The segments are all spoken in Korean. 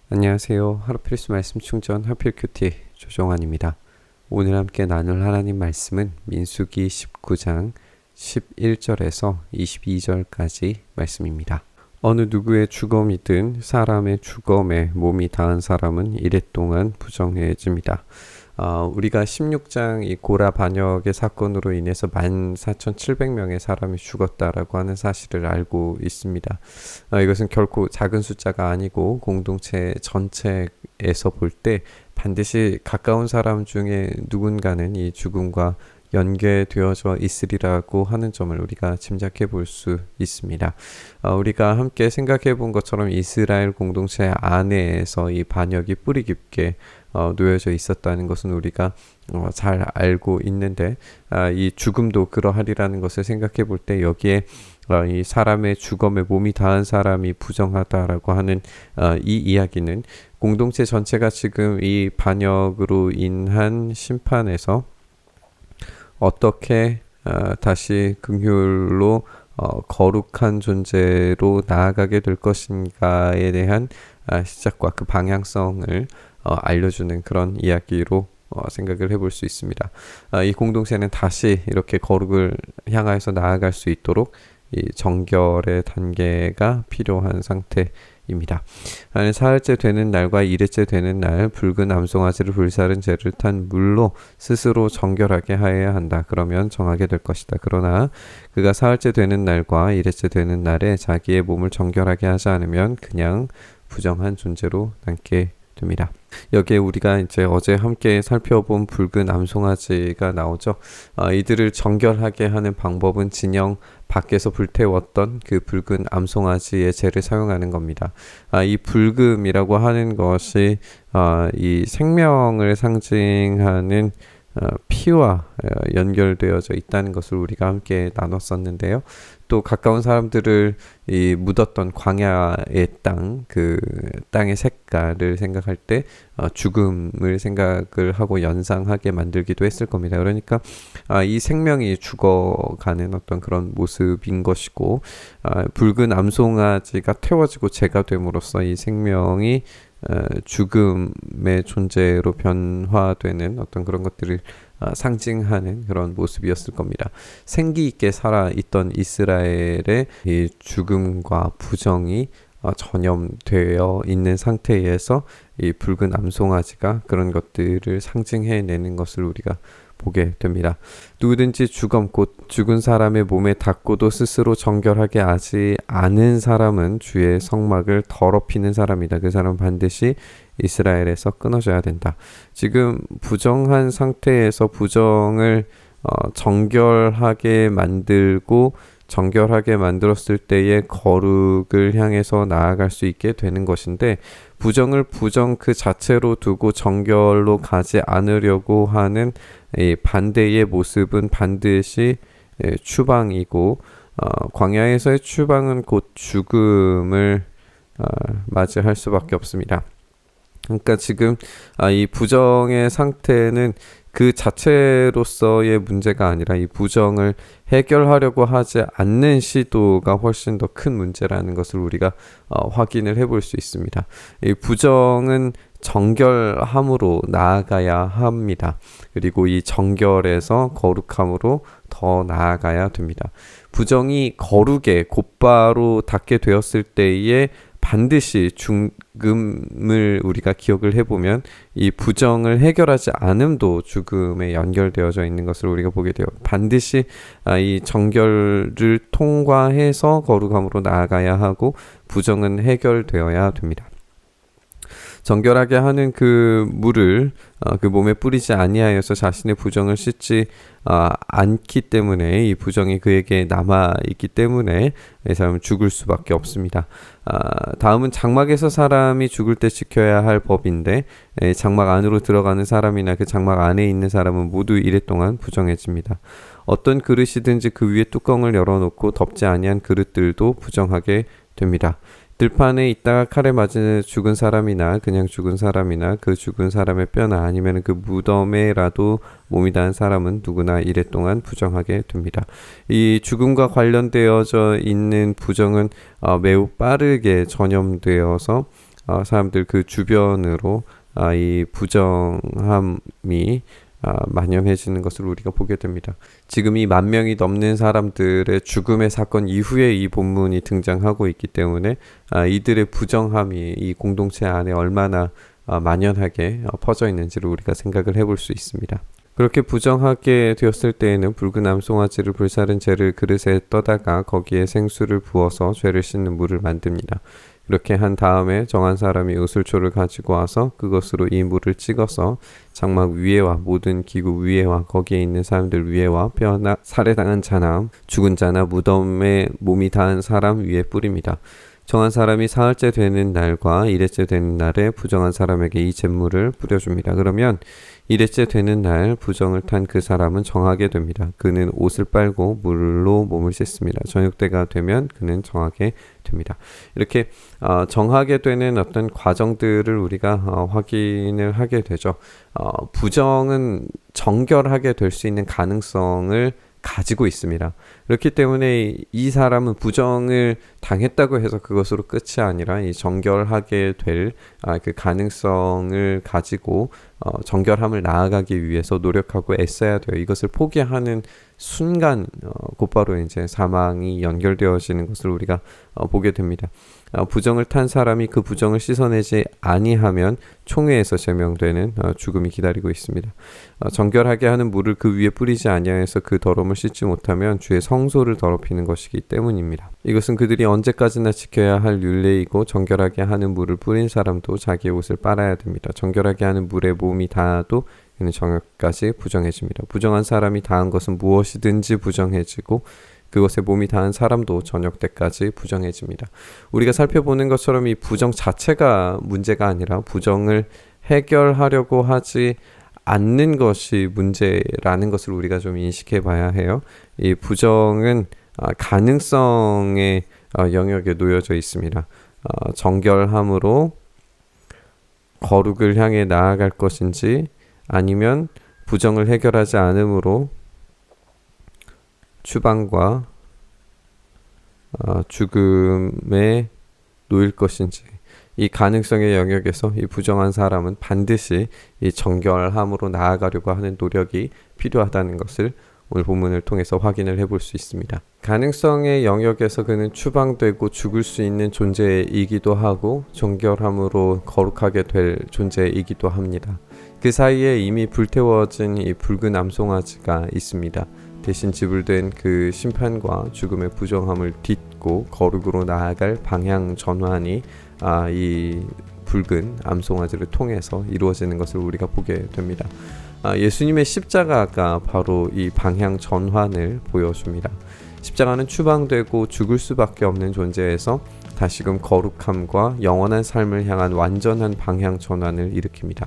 안녕하세요. 하루 필수 말씀 충전 하필 큐티 조정환입니다. 오늘 함께 나눌 하나님 말씀은 민수기 19장 11절에서 22절까지 말씀입니다. 어느 누구의 주검이든 사람의 주검에 몸이 닿은 사람은 이랫동안 부정해집니다. 우리가 16장 이 고라 반역의 사건으로 인해서 14,700명의 사람이 죽었다라고 하는 사실을 알고 있습니다. 이것은 결코 작은 숫자가 아니고 공동체 전체에서 볼 때 반드시 가까운 사람 중에 누군가는 이 죽음과 연계되어져 있으리라고 하는 점을 우리가 짐작해 볼 수 있습니다. 우리가 함께 생각해 본 것처럼 이스라엘 공동체 안에서 이 반역이 뿌리 깊게 놓여져 있었다는 것은 우리가 잘 알고 있는데, 이 죽음도 그러하리라는 것을 생각해 볼 때 여기에 이 사람의 주검에 몸이 닿은 사람이 부정하다라고 하는 이 이야기는 공동체 전체가 지금 이 반역으로 인한 심판에서 어떻게 다시 긍휼로 거룩한 존재로 나아가게 될 것인가에 대한 시작과 그 방향성을 알려주는 그런 이야기로 생각을 해볼 수 있습니다. 이 공동체는 다시 이렇게 거룩을 향하여서 나아갈 수 있도록 이 정결의 단계가 필요한 상태입니다. 사흘째 되는 날과 일흘째 되는 날 붉은 암송아지를 불사른 죄를 탄 물로 스스로 정결하게 하여야 한다. 그러면 정하게 될 것이다. 그러나 그가 사흘째 되는 날과 일흘째 되는 날에 자기의 몸을 정결하게 하지 않으면 그냥 부정한 존재로 남게 됩니다. 여기에 우리가 이제 어제 함께 살펴본 붉은 암송아지가 나오죠. 이들을 정결하게 하는 방법은 진영 밖에서 불태웠던 그 붉은 암송아지의 재를 사용하는 겁니다. 이 붉음이라고 하는 것이 이 생명을 상징하는 피와 연결되어져 있다는 것을 우리가 함께 나눴었는데요. 또 가까운 사람들을 이 묻었던 광야의 땅, 그 땅의 색깔을 생각할 때 죽음을 생각을 하고 연상하게 만들기도 했을 겁니다. 그러니까 이 생명이 죽어가는 어떤 그런 모습인 것이고, 붉은 암송아지가 태워지고 재가 됨으로써 이 생명이 죽음의 존재로 변화되는 어떤 그런 것들을 상징하는 그런 모습이었을 겁니다. 생기 있게 살아있던 이스라엘의 이 죽음과 부정이 전염되어 있는 상태에서 이 붉은 암송아지가 그런 것들을 상징해내는 것을 우리가 보게 됩니다. 누구든지 주검 곧 죽은 사람의 몸에 닿고도 스스로 정결하게 하지 않은 사람은 주의 성막을 더럽히는 사람이다. 그 사람은 반드시 이스라엘에서 끊어져야 된다. 지금 부정한 상태에서 부정을 정결하게 만들고 정결하게 만들었을 때의 거룩을 향해서 나아갈 수 있게 되는 것인데, 부정을 부정 그 자체로 두고 정결로 가지 않으려고 하는 이 반대의 모습은 반드시 추방이고, 광야에서의 추방은 곧 죽음을 맞이할 수밖에 없습니다. 그러니까 지금 이 부정의 상태는 그 자체로서의 문제가 아니라 이 부정을 해결하려고 하지 않는 시도가 훨씬 더 큰 문제라는 것을 우리가 확인을 해볼 수 있습니다. 이 부정은 정결함으로 나아가야 합니다. 그리고 이 정결에서 거룩함으로 더 나아가야 됩니다. 부정이 거룩에 곧바로 닿게 되었을 때에 반드시 죽음을 우리가 기억을 해보면 이 부정을 해결하지 않음도 죽음에 연결되어져 있는 것을 우리가 보게 돼요. 반드시 이 정결을 통과해서 거룩함으로 나아가야 하고 부정은 해결되어야 됩니다. 정결하게 하는 그 물을 그 몸에 뿌리지 아니하여서 자신의 부정을 씻지 않기 때문에 이 부정이 그에게 남아있기 때문에 이 사람은 죽을 수밖에 없습니다. 다음은 장막에서 사람이 죽을 때 지켜야 할 법인데, 장막 안으로 들어가는 사람이나 그 장막 안에 있는 사람은 모두 이랫동안 부정해집니다. 어떤 그릇이든지 그 위에 뚜껑을 열어놓고 덮지 아니한 그릇들도 부정하게 됩니다. 들판에 있다가 칼에 맞은 죽은 사람이나 그냥 죽은 사람이나 그 죽은 사람의 뼈나 아니면 그 무덤에라도 몸이 닿은 사람은 누구나 이랫동안 부정하게 됩니다. 이 죽음과 관련되어져 있는 부정은 매우 빠르게 전염되어서 사람들 그 주변으로 이 부정함이 만연해지는 것을 우리가 보게 됩니다. 지금 이 10,000명이 넘는 사람들의 죽음의 사건 이후에 이 본문이 등장하고 있기 때문에 이들의 부정함이 이 공동체 안에 얼마나 만연하게 퍼져 있는지를 우리가 생각을 해볼 수 있습니다. 그렇게 부정하게 되었을 때에는 붉은 암송아지를 불사른 재를 그릇에 떠다가 거기에 생수를 부어서 죄를 씻는 물을 만듭니다. 이렇게 한 다음에 정한 사람이 우슬초를 가지고 와서 그것으로 이 물을 찍어서 장막 위에와 모든 기구 위에와 거기에 있는 사람들 위에와 뼈나 살해당한 자나 죽은 자나 무덤에 몸이 닿은 사람 위에 뿌립니다. 정한 사람이 사흘째 되는 날과 일회째 되는 날에 부정한 사람에게 이 잿물을 뿌려줍니다. 그러면 일회째 되는 날 부정을 탄 그 사람은 정하게 됩니다. 그는 옷을 빨고 물로 몸을 씻습니다. 저녁 때가 되면 그는 정하게 됩니다. 이렇게 정하게 되는 어떤 과정들을 우리가 확인을 하게 되죠. 부정은 정결하게 될 수 있는 가능성을 가지고 있습니다. 그렇기 때문에 이 사람은 부정을 당했다고 해서 그것으로 끝이 아니라 이 정결하게 될 그 가능성을 가지고 정결함을 나아가기 위해서 노력하고 애써야 돼요. 이것을 포기하는 순간 곧바로 이제 사망이 연결되어지는 것을 우리가 보게 됩니다. 부정을 탄 사람이 그 부정을 씻어내지 아니하면 총회에서 제명되는 죽음이 기다리고 있습니다. 정결하게 하는 물을 그 위에 뿌리지 아니하여서 그 더러움을 씻지 못하면 주의 성소를 더럽히는 것이기 때문입니다. 이것은 그들이 언제까지나 지켜야 할 율례이고 정결하게 하는 물을 뿌린 사람도 자기의 옷을 빨아야 됩니다. 정결하게 하는 물에 몸이 닿아도 그는 저녁까지 부정해집니다. 부정한 사람이 닿은 것은 무엇이든지 부정해지고 그것에 몸이 닿은 사람도 저녁 때까지 부정해집니다. 우리가 살펴보는 것처럼 이 부정 자체가 문제가 아니라 부정을 해결하려고 하지 않는 것이 문제라는 것을 우리가 좀 인식해 봐야 해요. 이 부정은 가능성의 영역에 놓여져 있습니다. 정결함으로 거룩을 향해 나아갈 것인지 아니면 부정을 해결하지 않으므로 추방과 죽음에 놓일 것인지 이 가능성의 영역에서 이 부정한 사람은 반드시 이 정결함으로 나아가려고 하는 노력이 필요하다는 것을 오늘 본문을 통해서 확인을 해볼 수 있습니다. 가능성의 영역에서 그는 추방되고 죽을 수 있는 존재이기도 하고 정결함으로 거룩하게 될 존재이기도 합니다. 그 사이에 이미 불태워진 이 붉은 암송아지가 있습니다. 대신 지불된 그 심판과 죽음의 부정함을 딛고 거룩으로 나아갈 방향 전환이 이 붉은 암송아지를 통해서 이루어지는 것을 우리가 보게 됩니다. 예수님의 십자가가 바로 이 방향 전환을 보여줍니다. 십자가는 추방되고 죽을 수밖에 없는 존재에서 다시금 거룩함과 영원한 삶을 향한 완전한 방향 전환을 일으킵니다.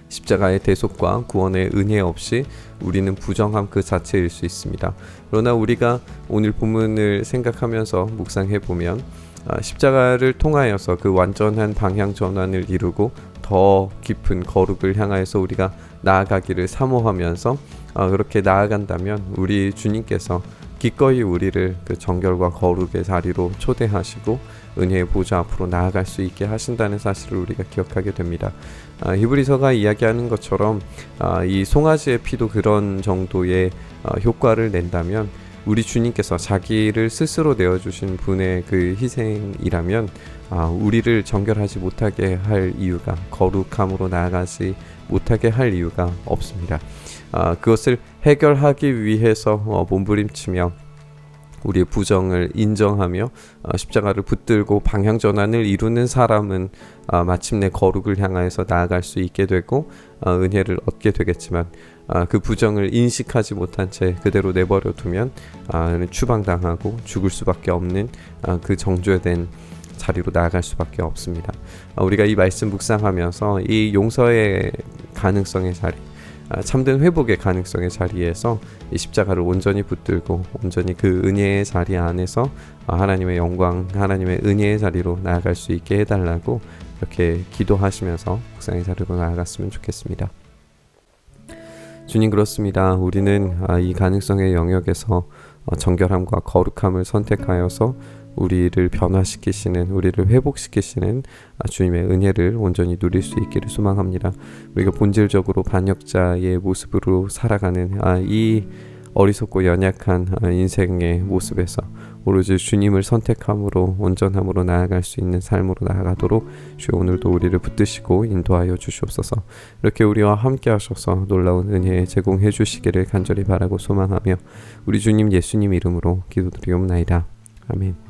십자가의 대속과 구원의 은혜 없이 우리는 부정함 그 자체일 수 있습니다. 그러나 우리가 오늘 본문을 생각하면서 묵상해 보면 십자가를 통하여서 그 완전한 방향 전환을 이루고 더 깊은 거룩을 향하여서 우리가 나아가기를 사모하면서 그렇게 나아간다면 우리 주님께서 기꺼이 우리를 그 정결과 거룩의 자리로 초대하시고 은혜의 보좌 앞으로 나아갈 수 있게 하신다는 사실을 우리가 기억하게 됩니다. 히브리서가 이야기하는 것처럼 이 송아지의 피도 그런 정도의 효과를 낸다면 우리 주님께서 자기를 스스로 내어주신 분의 그 희생이라면 우리를 정결하지 못하게 할 이유가, 거룩함으로 나아가지 못하게 할 이유가 없습니다. 그것을 해결하기 위해서 몸부림치며 우리의 부정을 인정하며 십자가를 붙들고 방향 전환을 이루는 사람은 마침내 거룩을 향하여서 나아갈 수 있게 되고 은혜를 얻게 되겠지만 그 부정을 인식하지 못한 채 그대로 내버려 두면 추방당하고 죽을 수밖에 없는 그 정죄된 자리로 나아갈 수밖에 없습니다. 우리가 이 말씀 묵상하면서 이 용서의 가능성의 자리, 참된 회복의 가능성의 자리에서 이 십자가를 온전히 붙들고 온전히 그 은혜의 자리 안에서 하나님의 영광, 하나님의 은혜의 자리로 나아갈 수 있게 해달라고 이렇게 기도하시면서 묵상의 자리로 나아갔으면 좋겠습니다. 주님, 그렇습니다. 우리는 이 가능성의 영역에서 정결함과 거룩함을 선택하여서 우리를 변화시키시는, 우리를 회복시키시는 주님의 은혜를 온전히 누릴 수 있기를 소망합니다. 우리가 본질적으로 반역자의 모습으로 살아가는 이 어리석고 연약한 인생의 모습에서 오로지 주님을 선택함으로 온전함으로 나아갈 수 있는 삶으로 나아가도록 주여 오늘도 우리를 붙드시고 인도하여 주시옵소서. 이렇게 우리와 함께 하셔서 놀라운 은혜 제공해 주시기를 간절히 바라고 소망하며 우리 주님 예수님 이름으로 기도드리옵나이다. 아멘.